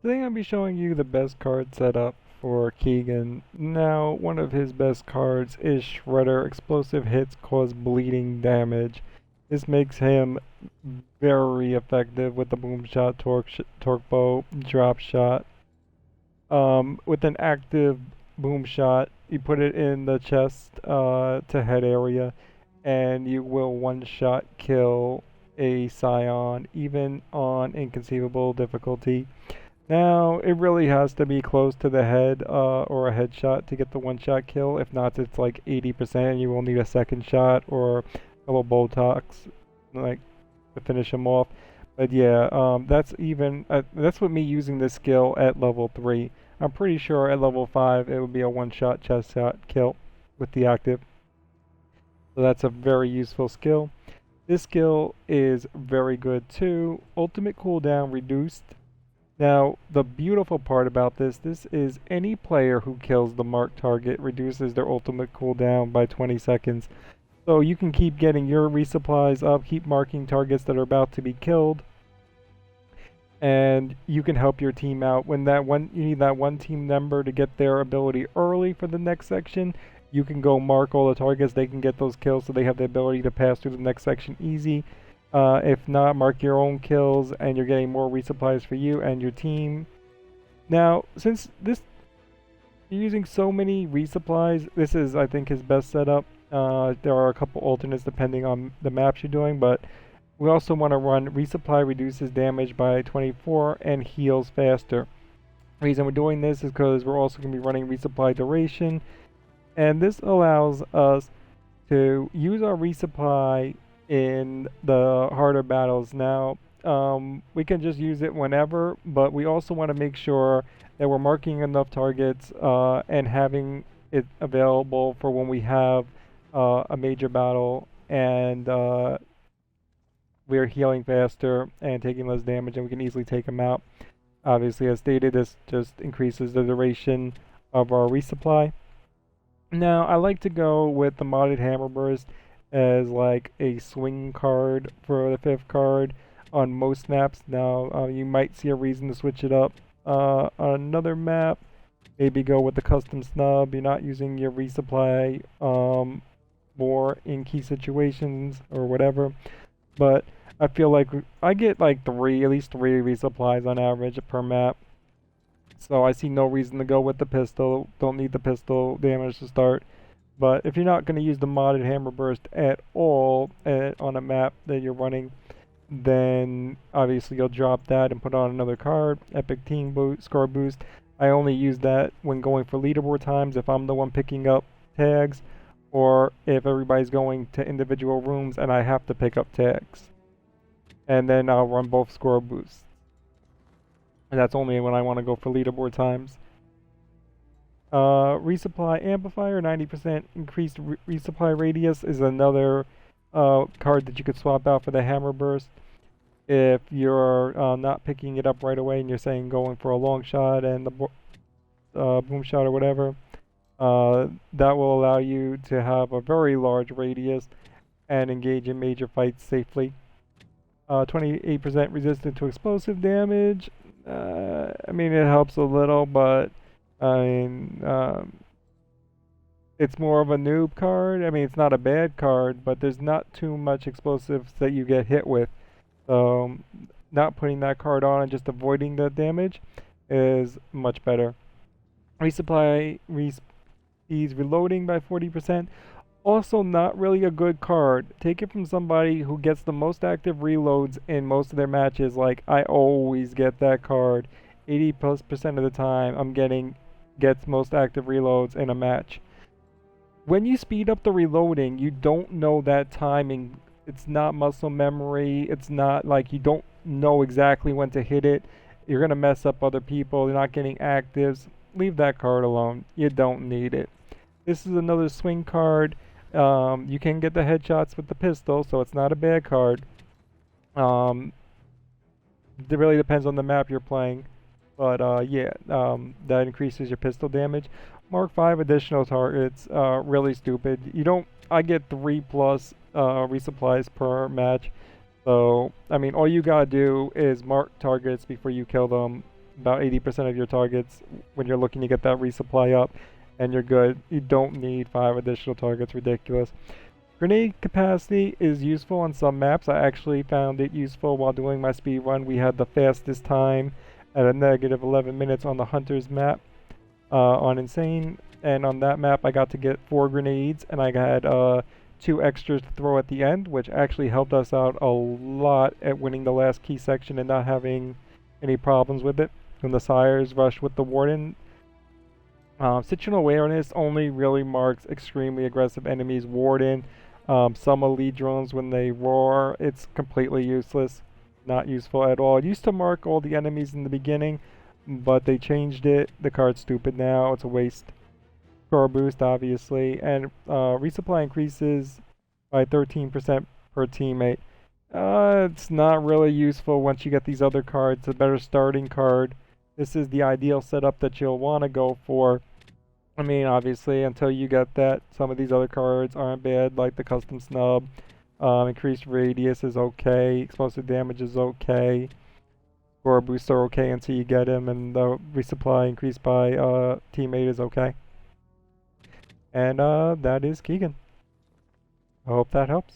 Today I'm going to be showing you the best card setup for Keegan. Now, one of his best cards is Shredder. Explosive hits cause bleeding damage. This makes him very effective with the boom shot, torque bow, drop shot. With an active boom shot, you put it in the chest to head area, and you will one-shot kill a Scion, even on inconceivable difficulty. Now, it really has to be close to the head or a headshot to get the one-shot kill. If not, it's like 80%. You will need a second shot or a couple Botox, like, to finish him off. But yeah, that's with me using this skill at level 3. I'm pretty sure at level 5 it would be a one-shot chest shot kill with the active. So that's a very useful skill. This skill is very good too. Ultimate cooldown reduced. Now, the beautiful part about this is any player who kills the marked target reduces their ultimate cooldown by 20 seconds. So you can keep getting your resupplies up, keep marking targets that are about to be killed, and you can help your team out. When you need that one team member to get their ability early for the next section, you can go mark all the targets. They can get those kills so they have the ability to pass through the next section easy. If not, mark your own kills and you're getting more resupplies for you and your team. Now, since you're using so many resupplies, this is, I think, his best setup. There are a couple alternates depending on the maps you're doing, but we also want to run resupply reduces damage by 24 and heals faster. The reason we're doing this is because we're also going to be running resupply duration, and this allows us to use our resupply in the harder battles. Now, we can just use it whenever, but we also want to make sure that we're marking enough targets and having it available for when we have a major battle and we're healing faster and taking less damage and we can easily take them out. Obviously, as stated, this just increases the duration of our resupply. Now, I like to go with the modded hammer burst as like a swing card for the 5th card on most maps. Now, you might see a reason to switch it up on another map. Maybe go with the custom snub. You're not using your resupply more in key situations or whatever. But I feel like I get like at least three resupplies on average per map. So I see no reason to go with the pistol. Don't need the pistol damage to start. But if you're not going to use the modded hammer burst at all on a map that you're running, then obviously you'll drop that and put on another card. Epic team score boost. I only use that when going for leaderboard times if I'm the one picking up tags, or if everybody's going to individual rooms and I have to pick up tags. And then I'll run both score boosts. And that's only when I want to go for leaderboard times. Resupply amplifier, 90% increased resupply radius is another card that you could swap out for the hammer burst. If you're not picking it up right away and you're saying going for a long shot and the boom shot or whatever, that will allow you to have a very large radius and engage in major fights safely. 28% resistant to explosive damage. I mean, it helps a little, but I mean, it's more of a noob card. I mean, it's not a bad card, but there's not too much explosives that you get hit with. So, not putting that card on and just avoiding the damage is much better. Resupply speeds reloading by 40%. Also, not really a good card. Take it from somebody who gets the most active reloads in most of their matches. Like, I always get that card. 80+% of the time, gets most active reloads in a match. When you speed up the reloading, you don't know that timing. It's not muscle memory. It's not like you don't know exactly when to hit it. You're going to mess up other people. You're not getting actives. Leave that card alone. You don't need it. This is another swing card. You can get the headshots with the pistol, so it's not a bad card. It really depends on the map you're playing. But that increases your pistol damage. Mark 5 additional targets, really stupid. I get 3 plus resupplies per match. So, I mean, all you gotta do is mark targets before you kill them. about 80% of your targets when you're looking to get that resupply up, and you're good. You don't need 5 additional targets. Ridiculous. Grenade capacity is useful on some maps. I actually found it useful while doing my speed run. We had the fastest time at a negative 11 minutes on the Hunter's map on Insane. And on that map, I got to get 4 grenades, and I had 2 extras to throw at the end, which actually helped us out a lot at winning the last key section and not having any problems with it. When the Sires rushed with the Warden, situational awareness only really marks extremely aggressive enemies. Warden, some elite drones when they roar, it's completely useless, not useful at all. It used to mark all the enemies in the beginning, but they changed it. The card's stupid now, it's a waste. Score boost, obviously, and resupply increases by 13% per teammate. It's not really useful once you get these other cards. It's a better starting card. This is the ideal setup that you'll want to go for. I mean, obviously, until you get that, some of these other cards aren't bad, like the custom snub. Increased radius is okay. Explosive damage is okay. Score boosts are okay until you get him, and the resupply increased by teammate is okay. And that is Keegan. I hope that helps.